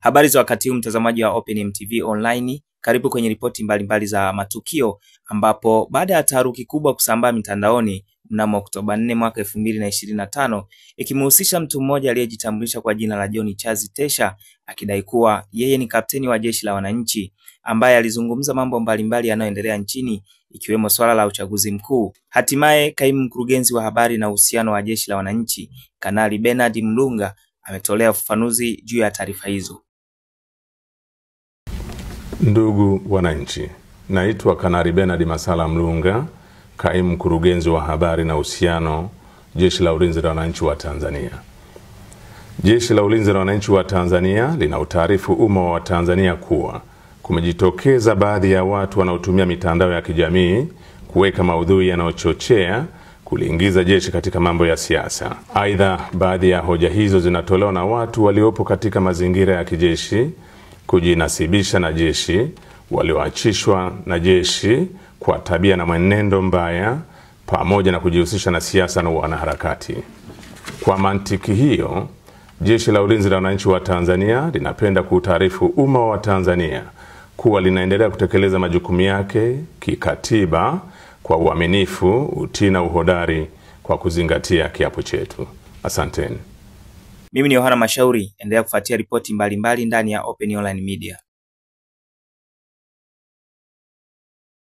Habari za wakati huu mtazamaji wa Open TV Online, karibu kwenye ripoti mbalimbali za matukio, ambapo baada ya taharuki kubwa kusambaa mitandaoni mnamo Oktoba 4 mwaka 2025 ikimhusisha mtu mmoja aliyejitambulisha kwa jina la John Charles Tesha akidai kuwa yeye ni kapteni wa jeshi la wananchi, ambaye alizungumza mambo mbalimbali yanayoendelea nchini ikiwemo swala la uchaguzi mkuu. Hatimaye kaimu mkurugenzi wa habari na uhusiano wa jeshi la wananchi, Kanali Bernard Mlunga, ametolea ufafanuzi juu ya taarifa hizo. Ndugu wananchi, naitwa Kanali Bernard Masala Mlunga, kaimu mkurugenzi wa habari na uhusiano, Jeshi la Ulinzi la Wananchi wa Tanzania. Jeshi la Ulinzi la Wananchi wa Tanzania lina utaarifu umma wa Tanzania kuwa kumejitokeza baadhi ya watu wanaotumia mitandao ya kijamii kuweka maudhui yanayochochea kuliingiza jeshi katika mambo ya siasa. Aidha, baadhi ya hoja hizo zinatolewa na watu waliopo katika mazingira ya kijeshi kujinasibisha na jeshi, walioachishwa na jeshi kwa tabia na mwenendo mbaya, pamoja na kujihusisha na siasa na wanaharakati. Kwa mantiki hiyo, Jeshi la Ulinzi la Wananchi wa Tanzania linapenda kuutaarifu umma wa Tanzania kuwa linaendelea kutekeleza majukumu yake kikatiba kwa uaminifu, utii na uhodari kwa kuzingatia kiapo chetu. Asanteni. Mimi ni Yohana Mashauri, endelea kufuatia ripoti mbalimbali ndani ya Open Online Media.